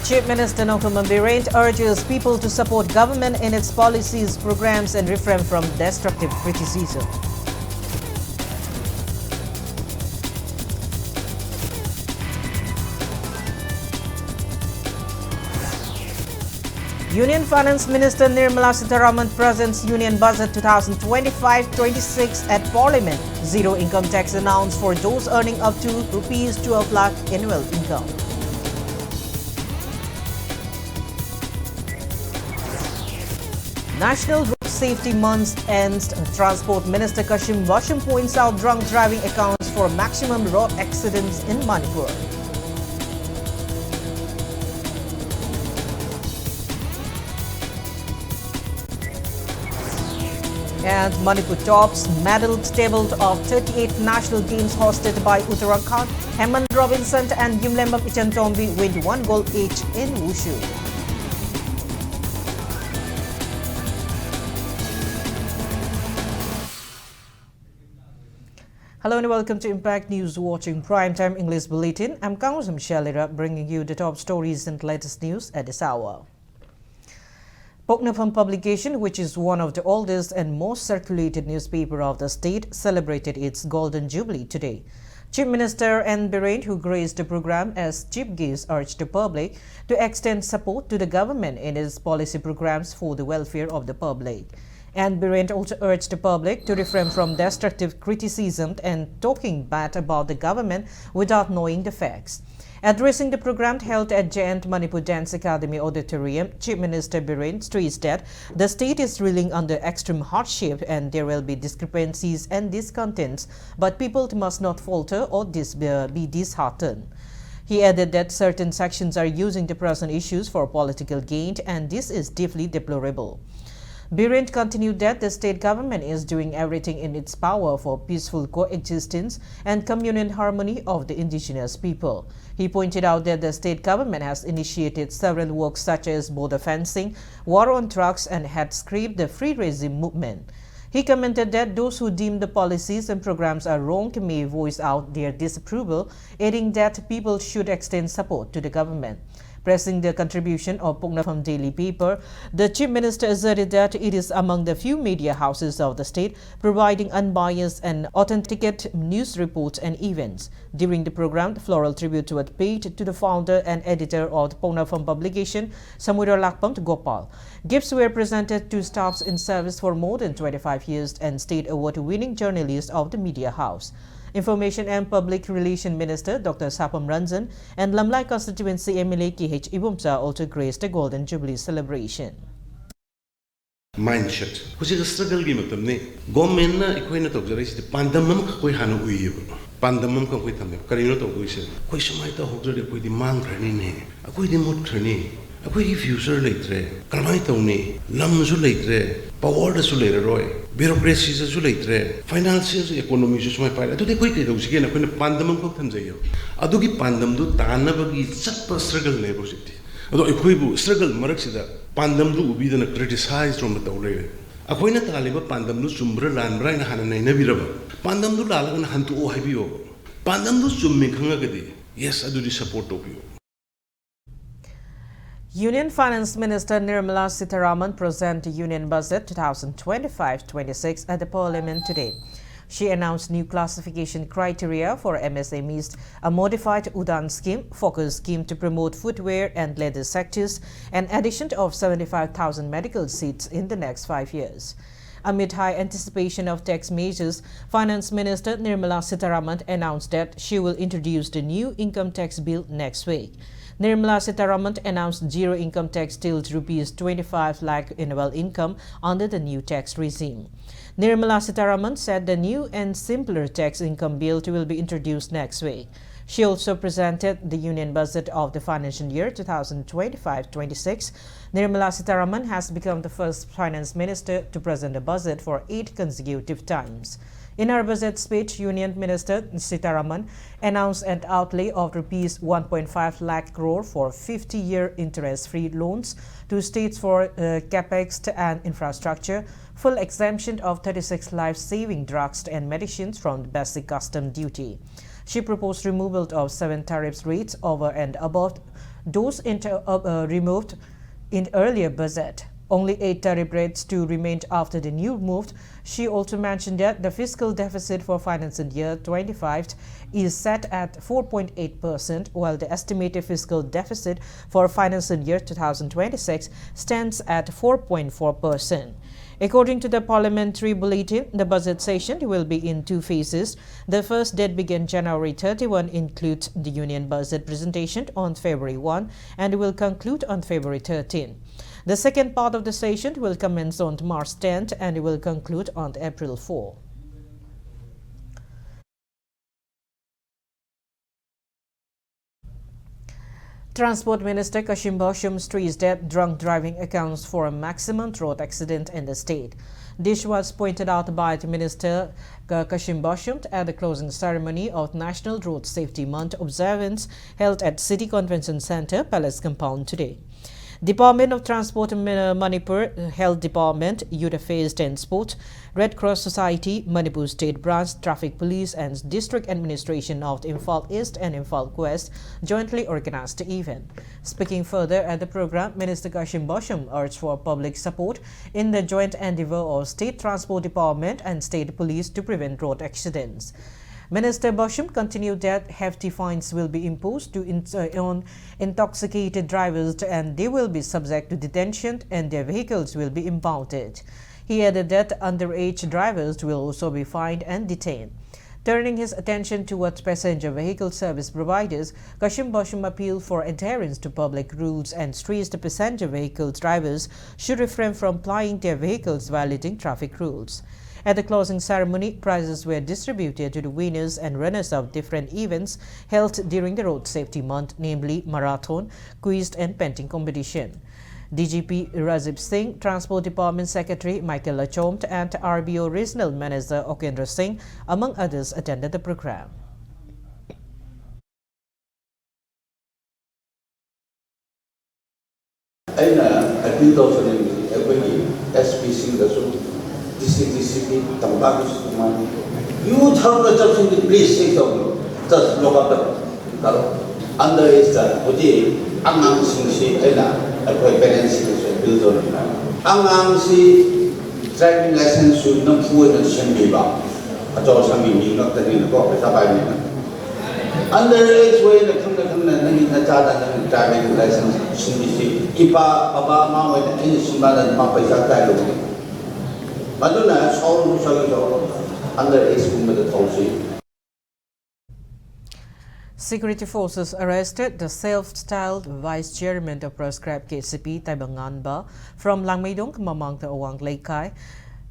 Chief Minister Nokuman Birent urges people to support government in its policies, programs and refrain from destructive criticism. Union Finance Minister Nirmala Sitharaman presents Union Budget 2025-26 at Parliament. Zero income tax announced for those earning up to Rs 12 lakh annual income. National Road Safety Month ends. Transport Minister Kashim Washim points out drunk driving accounts for maximum road accidents in Manipur. And Manipur tops medal table of 38th National Games hosted by Uttarakhand. Hemant Robinson and Yimlembap Ichantombi with 1 goal each in Wushu. Hello and welcome to Impact News, watching Primetime English Bulletin. I'm KANGUJAM SHELLYRA, bringing you the top stories and latest news at this hour. Poknapam publication, which is one of the oldest and most circulated newspaper of the state, celebrated its Golden Jubilee today. Chief Minister N. Birent, who graced the program as chief guest, urged the public to extend support to the government in its policy programs for the welfare of the public. And Birent also urged the public to refrain from destructive criticism and talking bad about the government without knowing the facts. Addressing the program held at Giant Manipur Dance Academy Auditorium, Chief Minister Birent stressed that the state is reeling under extreme hardship and there will be discrepancies and discontents, but people must not falter or be disheartened. He added that certain sections are using the present issues for political gain, and this is deeply deplorable. Birent continued that the state government is doing everything in its power for peaceful coexistence and communal harmony of the indigenous people. He pointed out that the state government has initiated several works such as border fencing, war on drugs, and had scrapped the free regime movement. He commented that those who deem the policies and programs are wrong may voice out their disapproval, adding that people should extend support to the government. Pressing the contribution of Poknapam daily paper, the Chief Minister asserted that it is among the few media houses of the state providing unbiased and authentic news reports and events. During the program, the floral tribute was paid to the founder and editor of the Poknapam publication, Samudra Lakpam Gopal. Gifts were presented to staffs in service for more than 25 years and state award-winning journalists of the media house. Information and Public Relations Minister Dr. Sapam Ranjan and Lamlai Constituency MLA KH Ibumsa also graced the Golden Jubilee celebration. Mindset. Kusi struggle gi matam ne government na ikoi na tokjare si pandamam koi hanu uyi pandamam ka koi thamne karino to koi se koi samai ta hokjare koi di mang thrani ne akoi di mot thrani akoi di future leitre kalmai to ne lam su leitre power su leire roi bureaucracy su leitre financial economy su mai paira to de koi kai do si na koi na pandamam ko thamjai adu gi pandam du tana bagi chatpa struggle ne bo siti ado ikoi bu struggle marak sida pandam du ubi dana criticize rom ta ule akoi na taliba pandam du chumbra lanbra na hana nei na biraba pandam du lalaga na hantu o habiyo pandam du chummi khanga gadi yes adu di support to biyo. Union Finance Minister Nirmala Sitharaman presented Union Budget 2025-26 at the Parliament today. She announced new classification criteria for MSMEs, a modified Udan scheme, focus scheme to promote footwear and leather sectors, and addition of 75,000 medical seats in the next 5 years. Amid high anticipation of tax measures, Finance Minister Nirmala Sitharaman announced that she will introduce the new income tax bill next week. Nirmala Sitharaman announced zero income tax till Rs 25 lakh annual income under the new tax regime. Nirmala Sitharaman said the new and simpler tax income bill will be introduced next week. She also presented the Union Budget of the financial year 2025-26. Nirmala Sitharaman has become the first finance minister to present a budget for 8 consecutive times. In her budget speech, Union Minister Sitharaman announced an outlay of Rs 1.5 lakh crore for 50-year interest-free loans to states for capex and infrastructure, full exemption of 36 life-saving drugs and medicines from the basic custom duty. She proposed removal of 7 tariff rates over and above those removed in earlier budget. Only 8 tariff rates to remain after the new move. She also mentioned that the fiscal deficit for financial year 25 is set at 4.8%, while the estimated fiscal deficit for financial year 2026 stands at 4.4%. According to the parliamentary bulletin, the budget session will be in 2 phases. The first that began January 31 includes the union budget presentation on February 1 and will conclude on February 13. The second part of the session will commence on March 10th and will conclude on April 4. Transport Minister Kashim Bashum stressed that drunk driving accounts for a maximum road accident in the state. This was pointed out by the Minister Kashim Bashum at the closing ceremony of National Road Safety Month observance held at City Convention Center, Palace Compound today. Department of Transport Manipur, Health Department, Youth Affairs and Sport, Red Cross Society, Manipur State Branch, Traffic Police and District Administration of Imphal East and Imphal West jointly organized the event. Speaking further at the program, Minister Kashim Bashum urged for public support in the joint endeavor of State Transport Department and State Police to prevent road accidents. Minister Bashum continued that hefty fines will be imposed on intoxicated drivers and they will be subject to detention and their vehicles will be impounded. He added that underage drivers will also be fined and detained. Turning his attention towards passenger vehicle service providers, Kashim Bashum appealed for adherence to public rules and stressed the passenger vehicle drivers should refrain from plying their vehicles violating traffic rules. At the closing ceremony, prizes were distributed to the winners and runners of different events held during the Road Safety Month, namely marathon, quiz and painting competition. DGP Rajiv Singh, Transport Department Secretary Michael Lachomt and RBO Regional Manager Okendra Singh, among others, attended the program. DCDCP, Tambakis, you tell the judge, please say so. Just look up the under is that Angang Singsi, a parents build on Angang driving license should not put in Shembiba. I told some meaning not the name of the under age way the driving license, Shimbi, Ipa, Abama, with any Simba and Mapasa. Security forces arrested the self-styled vice chairman of proscribed KCP Taibanganba from Langmeidong, Mamang Awang Laikai,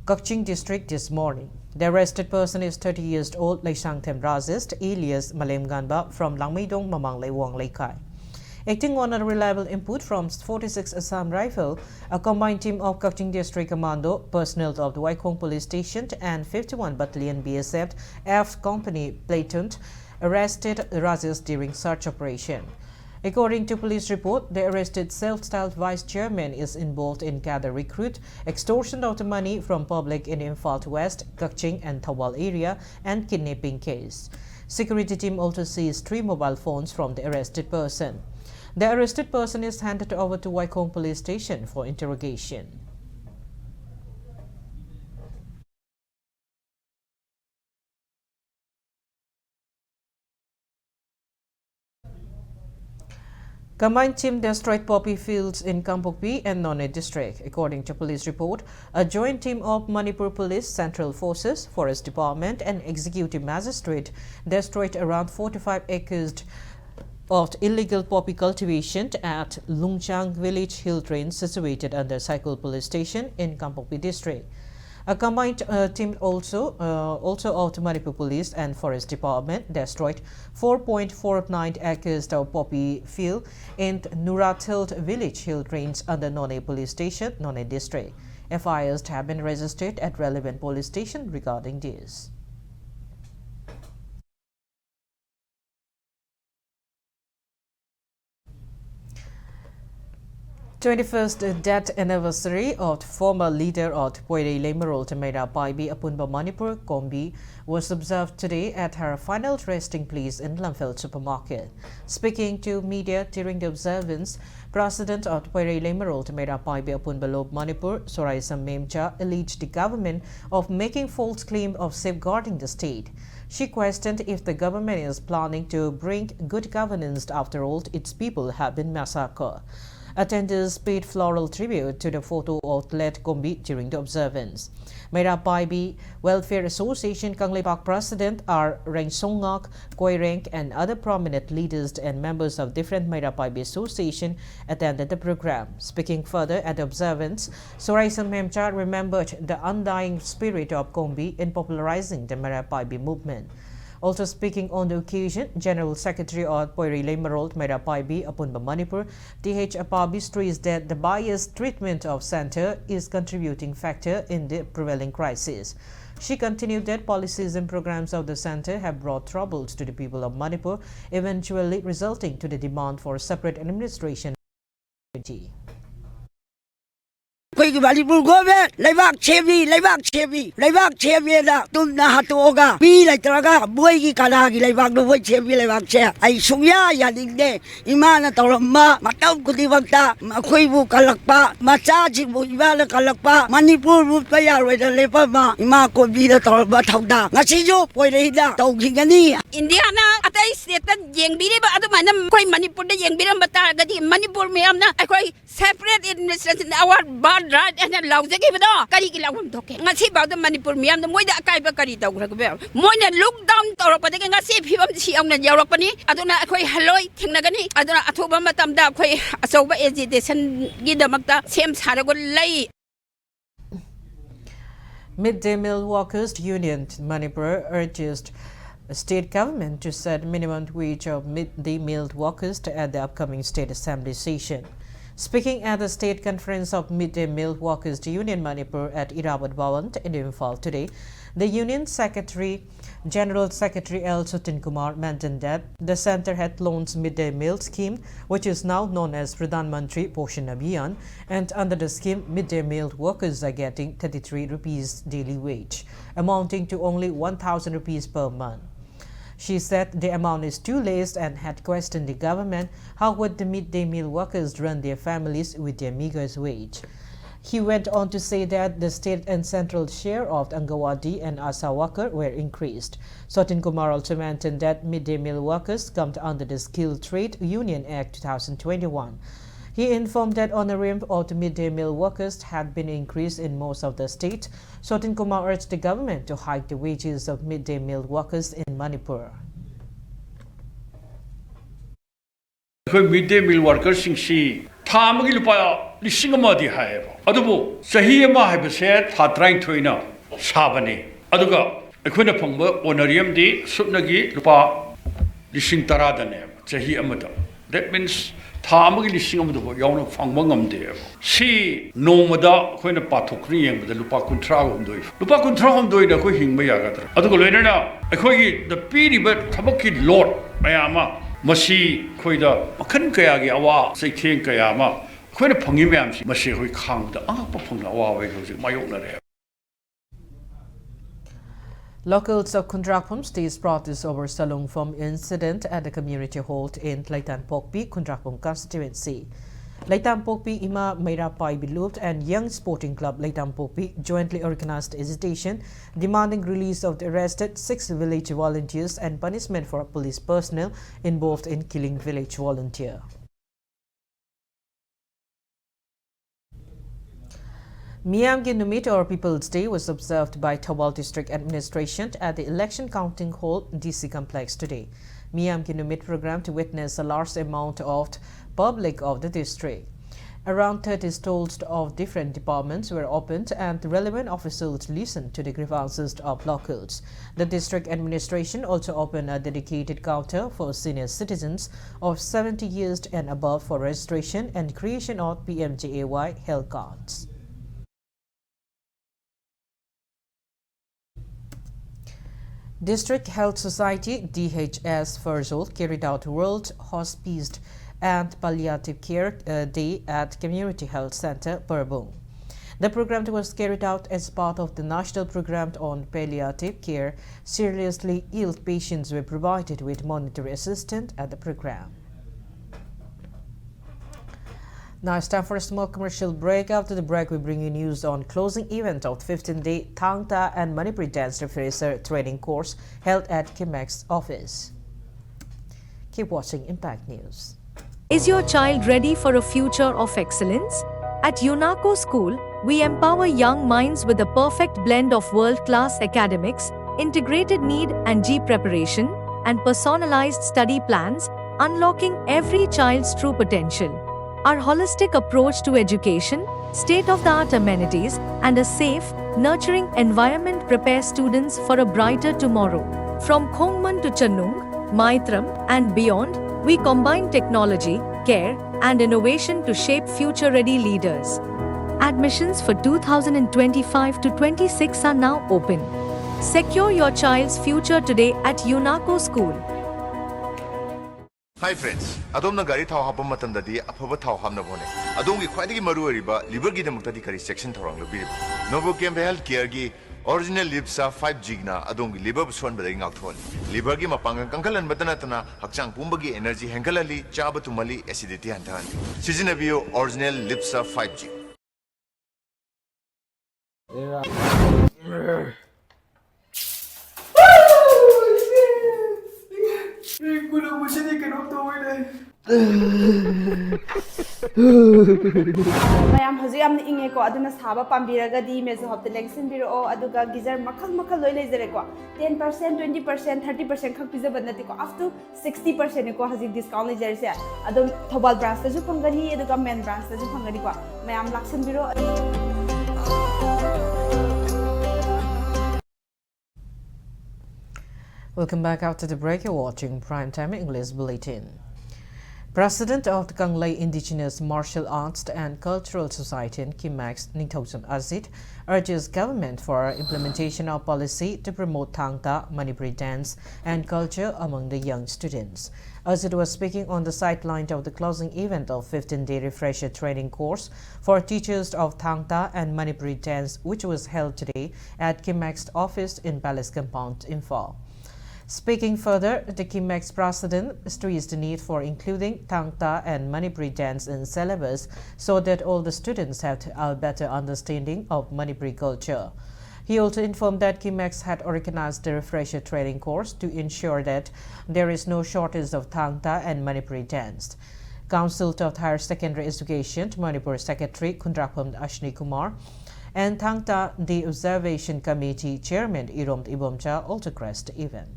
Kakching district this morning. The arrested person is 30 years old Laisangthem Razist, alias Malem Ganba from Langmeidong, Mamang Laiwang Laikai. Acting on a reliable input from 46 Assam Rifle, a combined team of Kakching District Commando, personnel of the Waikong Police Station and 51 Battalion BSF F Company platoon arrested Razis during search operation. According to police report, the arrested self-styled vice chairman is involved in gather recruit, extortion of the money from public in Imphal West, Kakching and Thawal area, and kidnapping case. Security team also seized 3 mobile phones from the arrested person. The arrested person is handed over to Waikong Police Station for interrogation. Combined team destroyed poppy fields in Kampokpi and Nonne district. According to police report, a joint team of Manipur Police, Central Forces, Forest Department and Executive Magistrate destroyed around 45 acres of illegal poppy cultivation at Lungchang village hill range situated under Cycle Police Station in Kampokpi district. A combined team also of the Manipur Police and Forest Department destroyed 4.49 acres of poppy field in Nuratheld village hill range under Nonne Police Station, Nonne district. FIRs have been registered at relevant police station regarding this. 21st death anniversary of former leader of Poire Lemerol Tamera Paibi Apunba Manipur Kombi was observed today at her final resting place in Lamphel supermarket. Speaking to media during the observance, President of Poire Lemerol Tamera Paibi Apunba Lob Manipur Soraisam Memcha alleged the government of making false claim of safeguarding the state. She questioned if the government is planning to bring good governance after all its people have been massacred. Attenders paid floral tribute to the photo of Let Kombi during the observance. Mera Paibi Welfare Association Kanglebak President R. Rengsongak, Koireng, and other prominent leaders and members of different Mera Paibi Association attended the program. Speaking further at the observance, Soraisam Memcha remembered the undying spirit of Kombi in popularizing the Mera Paibi movement. Also speaking on the occasion, General Secretary of Poire Lemerol Mera Paibi Apunba Manipur, T.H. Apabi stressed that the biased treatment of center is contributing factor in the prevailing crisis. She continued that policies and programs of the center have brought troubles to the people of Manipur, eventually resulting to the demand for separate administration. Manipur government, Labak Chevi, Tumna Hatoga, be like Traga, Boy Kalagi, Labak, the Boy Chevi, Labak Chair. I Suya Yading, Imana Toroma, Matam Kudivanta, Makwebu Kalakpa, Masaji Buivala Kalakpa, Manipur Rupaya with the Lepama, Imako be the Torba Tauda, Nasijo, Poida, Togigani. Indiana, at I said that young Biriba Adamanam, quite Manipur, the young Birambata, Manipur Miamna, I quite separate administration, our bad right and allow the give it all. Karikila talking. I see about the Manipur Miam, the Moida Kaiba Karita, Moina look down Toropa, and I see people see on the Europani. I don't know, quite hello, Tinagani, I don't know, Atoba Matamda, quite Asoba Edition, Gidamata, Sims had a good lay. Midday Meal Workers Union Manipur urges state government to set minimum wage of midday meal workers at the upcoming state assembly session. Speaking at the State Conference of Midday Meal Workers Union Manipur at Irabad Bhavan in Imphal today, the Union General Secretary L. Sutin Kumar mentioned that the centre had launched midday meal scheme, which is now known as Pradhan Mantri Poshan Abhiyan, and under the scheme, midday meal workers are getting 33 rupees daily wage, amounting to only 1,000 rupees per month. She said the amount is too less and had questioned the government how would the midday meal workers run their families with their meager wage. He went on to say that the state and central share of Angawadi and Asa worker were increased. Sotin Kumar also mentioned that midday meal workers come under the Skilled Trade Union Act 2021. He informed that honorarium of the midday meal workers had been increased in most of the state. Sotin Kumar urged the government to hike the wages of midday meal workers in Manipur. Midday meal workers sing Tamagi Lupa Lissingamadi have. Adubu, Sahima have said, Hatrain Twina, Sabani. Aduga, a Quinapumba, honorarium de Subnagi Lupa Lissing Taradane, Sahi Amata. That means Tamagi Lissingam, Yon of Fangmangam there. See, no mada, when a patokrium with the Lupa Contragum do it. Lupa Contragum do it, a quicking Mayagatra. Aduga, a quickie, the peedy but Tabaki Lord, Mayama. Masi Koida, Makan Kayagi Awa, say King Kayama, quite a Pongimiam, Masi who come the Apapong Awa, my own. Locals of Kundrakpum states protest over Salong Phom incident at the community hall in Laitan Pokpi, Kundrakpum constituency. Laitan Pokpi Ima Mera Paibi Loop and Young Sporting Club Laitan Pokpi jointly organized agitation demanding release of the arrested 6 village volunteers and punishment for police personnel involved in killing village volunteer. Miyam Ginumit or People's Day was observed by Thawal District Administration at the Election Counting Hall DC Complex today. Miyam Ginumit program to witness a large amount of public of the district. Around 30 stalls of different departments were opened and relevant officials listened to the grievances of locals. The district administration also opened a dedicated counter for senior citizens of 70 years and above for registration and creation of PMJAY health cards. District Health Society DHS Farzol carried out World Hospice and Palliative Care Day at Community Health Center, Perbung. The program was carried out as part of the National Program on Palliative Care. Seriously ill patients were provided with monetary assistance at the program. Now it's time for a small commercial break. After the break, we bring you news on closing event of 15-day Thangta and Manipuri Dance Refresher training course held at KIMEX office. Keep watching Impact News. Is your child ready for a future of excellence? At UNACO School, we empower young minds with a perfect blend of world-class academics, integrated need and G preparation, and personalized study plans, unlocking every child's true potential. Our holistic approach to education, state-of-the-art amenities, and a safe, nurturing environment prepare students for a brighter tomorrow. From Khongman to Channung, Maitram, and beyond, we combine technology, care, and innovation to shape future-ready leaders. Admissions for 2025 to 26 are now open. Secure your child's future today at UNACO School. Hi friends, adom na gari thau hapam matam dadi aphaba thau hamna bone. Adom gi khwaidagi maru ariba liver gi damukta di kari section thorang lobiri. Novochem Health Care gi original lipsa 5G na adom gi liver buson badai ngak thol. Liver gi mapangang kangkalan batana tana hakchang pumbagi energy hengalali chaba tumali acidity hantan. Sizinabiyo original lipsa 5G. mayam hazu yamna inge ko aduna saba pambiraga di mezo hopte lengsin biro o aduga gizar makal makal loi lezere ko 10% 20% 30% khak pizza banati ko up to 60% ko hazi discount lezere se adum thobal branch ta ju phangani aduga main branch ta ju phangani ko mayam laksin biro. Welcome back after the break. You're watching Primetime English Bulletin. President of the Kanglei Indigenous Martial Arts and Cultural Society in KIMEX, Ningthaucham Azit, urges government for implementation of policy to promote Thangta, Manipuri dance and culture among the young students. Azit was speaking on the sideline of the closing event of 15-day refresher training course for teachers of Thangta and Manipuri dance, which was held today at KIMEX office in Palace Compound, Imphal. Speaking further, the KIMEX president stressed the need for including Thangta and Manipuri dance in syllabus so that all the students have a better understanding of Manipuri culture. He also informed that KIMEX had organized the refresher training course to ensure that there is no shortage of Thangta and Manipuri dance. Council of Higher Secondary Education, Manipur Secretary Kundrapam Ashni Kumar, and Thangta, the Observation Committee Chairman Irom Ibomcha also graced the event.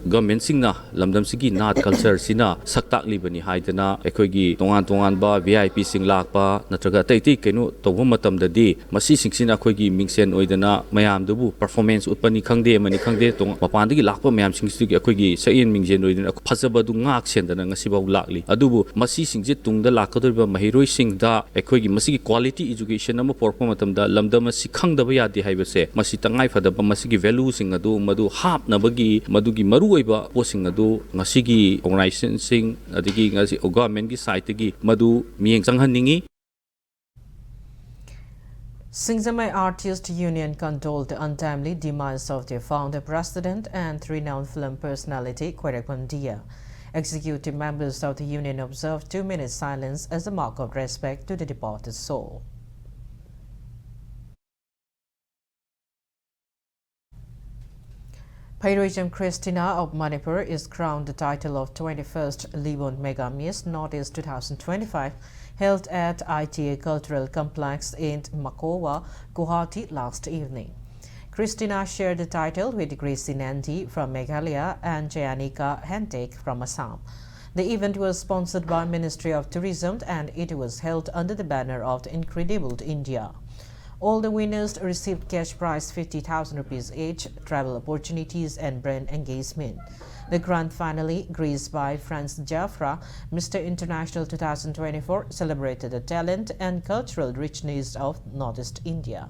Government singna lamdam sigi nat culture sina saktak libani haidana ekhoigi tongan ba VIP sing lakpa natraga taiti kenu tawba matam dadi masi singsina khoigi mingsen oidana mayam dubu performance utpani khangde mani khangde tong mapandagi lakpa mayam singsugi ekhoigi sain mingjen oidana phajaba du ngak sendana ngasibau lakli adubu masi singje tungda lakadorba mahiroi singda ekhoigi masigi quality education ama porpa matamda lamdam asi khangdaba yadi haibase masi tangai fadaba masigi value sing adu madu hap nabagi madugi maru posing adu ngasigi organization sing adigi ngasi government gi site gi madu mieng changhan ningi. Singzamai Artists Union condoled the untimely demise of their founder, president, and renowned film personality Kwerek Pandia. Executive members of the union observed 2 minutes silence as a mark of respect to the departed soul. Pairoijam Christina of Manipur is crowned the title of 21st Libon Mega Miss Northeast 2025, held at ITA Cultural Complex in Makowa, Guwahati last evening. Christina shared the title with Gracie Nandi from Meghalaya and Jayanika Hentek from Assam. The event was sponsored by Ministry of Tourism and it was held under the banner of the Incredible India. All the winners received cash prize 50,000 rupees each, travel opportunities and brand engagement. The grand finale, graced by Franz Jafra, Mr. International 2024, celebrated the talent and cultural richness of Northeast India.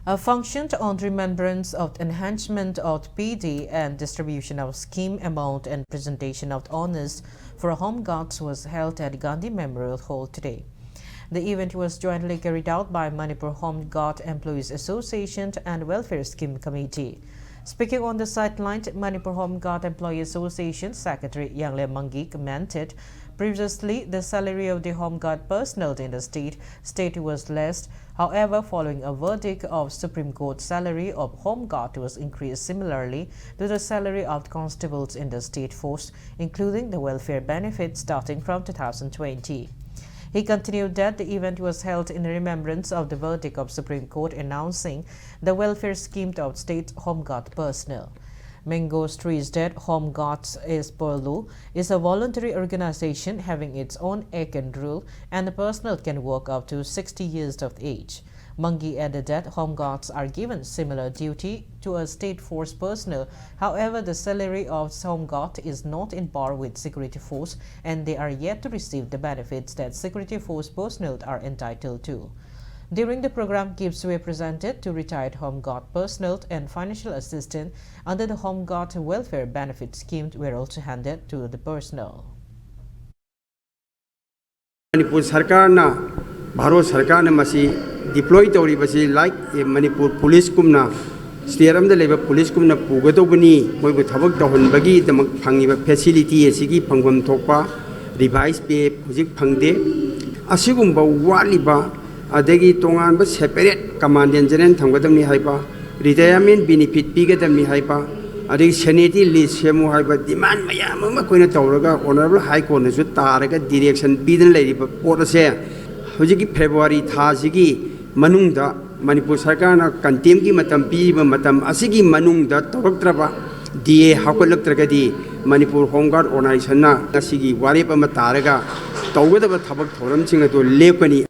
A function on remembrance of enhancement of PD and distribution of scheme amount and presentation of honors for home guards was held at Gandhi Memorial Hall today. The event was jointly carried out by Manipur Home Guard Employees Association and Welfare Scheme Committee. Speaking on the sideline, Manipur Home Guard Employee Association Secretary Yangle Mangi commented, previously the salary of the Home Guard personnel in the state was less. However, following a verdict of Supreme Court, salary of Home Guard was increased similarly to the salary of constables in the state force, including the welfare benefits starting from 2020. He continued that the event was held in remembrance of the verdict of Supreme Court announcing the welfare scheme of state Home Guard personnel. Mango stressed that Home Guards is a voluntary organization having its own act and rule, and the personnel can work up to 60 years of age. Mangi added that Home Guards are given similar duty to a state force personnel. However, the salary of Home Guard is not in par with security force, and they are yet to receive the benefits that security force personnel are entitled to. During the program, gifts were presented to retired Home Guard personnel, and financial assistance under the Home Guard Welfare Benefit Scheme were also handed to the personnel. Manipur Sarkarna Bharat Sarkarna masi deploy tawribasi like Manipur Police kumna steeram da leba police kumna pugadobani moibu thabak tawhanbagi damak phangiba facility asigi phangwam thokpa revise pay hujik phangde asigumba waliba adagi tongan ba separate commandant general thamgadamni haiba retirement benefit pigadamni haiba adagi sanity list semu haiba demand mayam ma koina tawraga honorable high court na su taraga direction pidan leriba port ase Hujiki February Thasigi Manungda Manipur Sarkarna Kantemki Matam Piba Matam Asigi Manungda Toroktraba DA Hakolaktragadi Manipur Home Guard Organization Asigi Waripa Mataraga Tawada Tabak Toram Singato Lepani.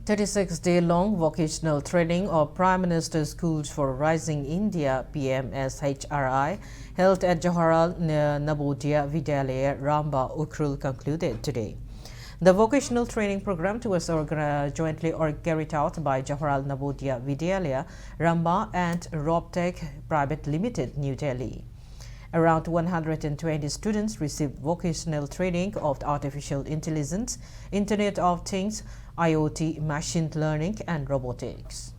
36-day-long vocational training of Prime Minister's Schools for Rising India (PMSHRI) held at Jawaharlal Navodaya Vidyalaya, Ramba, Ukhrul concluded today. The vocational training program was jointly carried out by Jawaharlal Navodaya Vidyalaya, Ramba and Robtech Private Limited, New Delhi. Around 120 students received vocational training of artificial intelligence, Internet of Things, IoT, machine learning and robotics.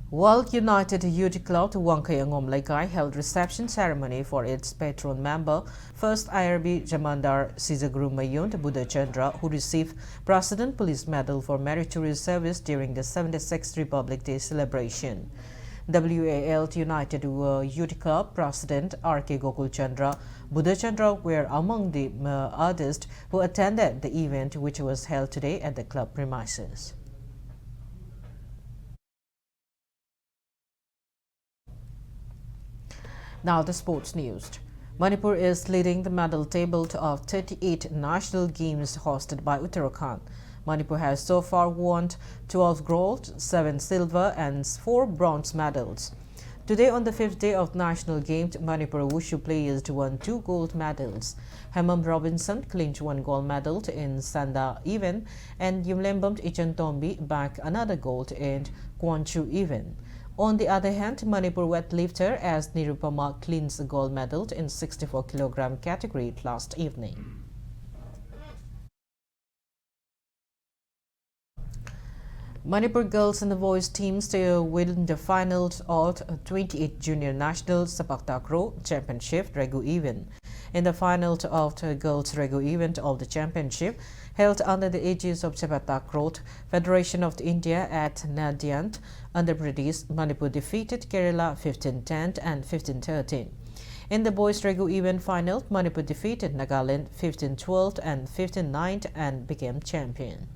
World United Youth Club Wangkayangom Laikai held reception ceremony for its patron member, first IRB Jamandar Sizagru Mayunt Buddha Chandra, who received President Police Medal for meritorious service during the 76th Republic Day celebration. WAL United Youth Club President R.K. Gokul Chandra Buddha Chandra were among the artists who attended the event, which was held today at the club premises. Now the sports news. Manipur is leading the medal table of 38 national games hosted by Uttarakhand. Manipur has so far won 12 gold, 7 silver and 4 bronze medals. Today, on the 5th day of national games, Manipur Wushu players won 2 gold medals. Hemam Robinson clinched 1 gold medal in Sanda event, and Yumlembam Ichantombi bagged another gold in Kwanchu event. On the other hand, Manipur weightlifter as Nirupama cleans a gold medal in 64 kg category last evening. Manipur girls and the boys teams win the finals of 28 Junior National Sepak Takraw Championship Regu event. In the final of the girls Regu event of the championship, held under the aegis of Sepak Takraw Federation of India at Nadiant, Andhra Pradesh, Manipur defeated Kerala 15-10 and 15-13. In the boys Regu event final, Manipur defeated Nagaland 15-12 and 15-9 and became champion.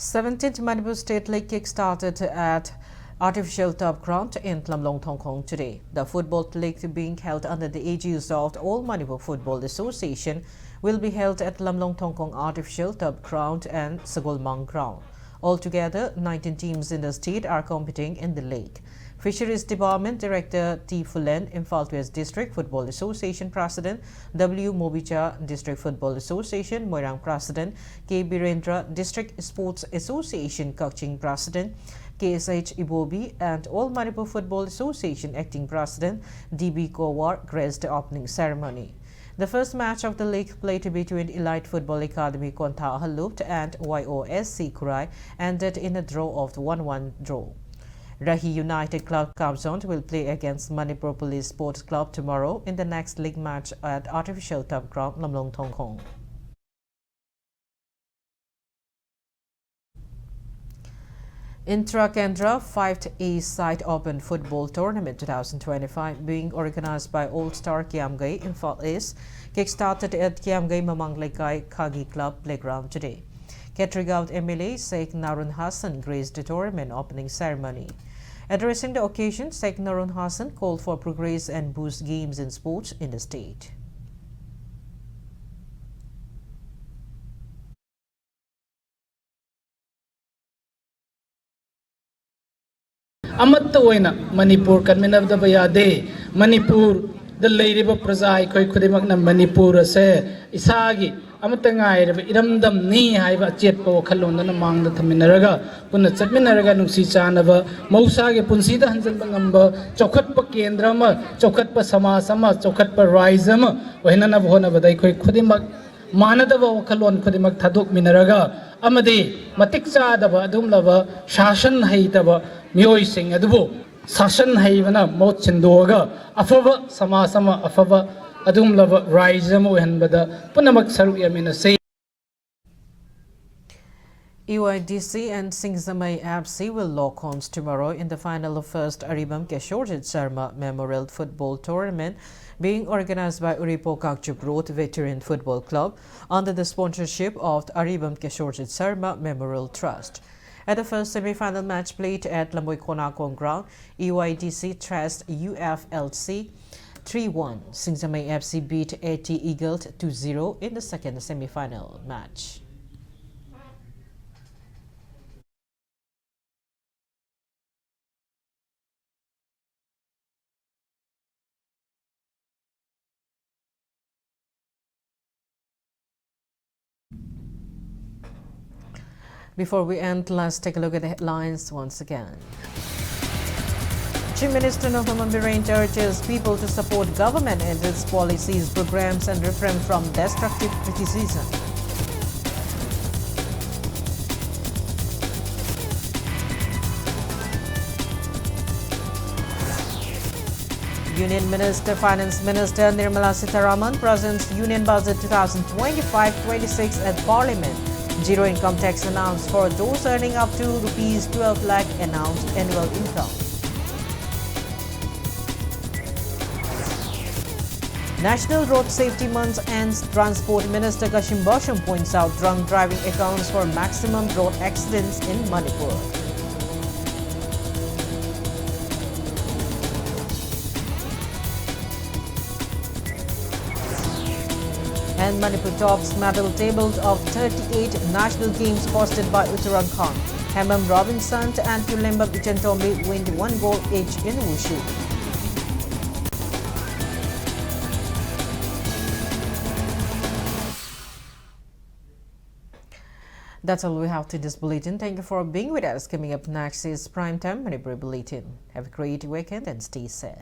17th Manipur State League kick-started at artificial turf ground in Lamlong Thongkhong today. The football league being held under the aegis of the All Manipur Football Association will be held at Lamlong Thongkhong Artificial Turf Ground and Sagolmang Ground. Altogether, 19 teams in the state are competing in the league. Fisheries Department Director T. Fulen, Imphal West District Football Association President, W. Mobicha District Football Association, Moirang President, K. Birendra District Sports Association Kaching President, KSH Ibobi, and All Manipur Football Association Acting President, D.B. Kowar, graced the opening ceremony. The first match of the league played between Elite Football Academy Konta Halupt and YOSC Kurai ended in a draw of 1-1 draw. Rahi United Club KANGUJAM will play against Manipur Police Sports Club tomorrow in the next league match at Artificial Turf Ground, Lamlong Thongkhong. Intra Kendra 5th A-Side Open Football Tournament 2025 being organized by All-Star Kiamgai Imphal East kick-started at Kiamgai Mamanglaikai Khagi Club Playground today. Ketrigaut MLA Sheikh Narun Hassan graced the tournament opening ceremony. Addressing the occasion, Sheikh Narun Hassan called for progress and boost games in sports in the state. Amatta oina Manipur kanminabda bayade Manipur the lady praja koi khudimak na Manipur ase isagi amatta ngai re iramdam ni haiba chet po khalon na mang da thaminaraga punna chatminaraga nungsi chanaba mausa ge punsi da hanjal bangamba chokhat pa kendra ma chokhat pa sama sama chokhat pa rise ma ohina na bhona badai koi khudimak manadaba khalon khudimak thaduk minaraga amadi matik cha daba adum laba shashan haitaba mioi sing adubu sashan haibana mot chindoga afaba sama sama afaba adum laba rise mo hanbada punamak saru yamina say EYDC and Singzamai FC will lock horns tomorrow in the final of first Aribam Keshorjit Sharma Memorial Football Tournament being organized by Uripo Kakchuk Road Veteran Football Club under the sponsorship of the Aribam Keshorjit Sharma Memorial Trust. At the first semi-final match played at Lamboy Konakong Ground, EYDC thrashed UFLC 3-1. Singzamai FC beat AT Eagles 2-0 in the second semi-final match. Before we end, let's take a look at the headlines once again. Chief Minister Novaman Birendra urges people to support government and its policies, programs and refrain from destructive criticism. Union Minister, Finance Minister Nirmala Sitharaman presents Union Budget 2025-26 at Parliament. Zero income tax announced for those earning up to Rs 12 lakh announced annual income. National Road Safety Month ends. Transport Minister Kashim Basham points out drunk driving accounts for maximum road accidents in Manipur. And Manipur tops medal table of 38 national games hosted by Uttarakhand. Hemam Robinson and Pulemba Bichentombi win 1 goal each in Wushu. That's all we have to this bulletin. Thank you for being with us. Coming up next is Primetime Manipur Bulletin. Have a great weekend and stay safe.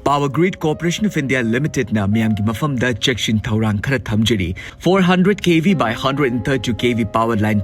Power Grid Corporation of India Limited na miyamgi mafamda Chekshin Taurang khara thamjari 400 kV by 132 kV power line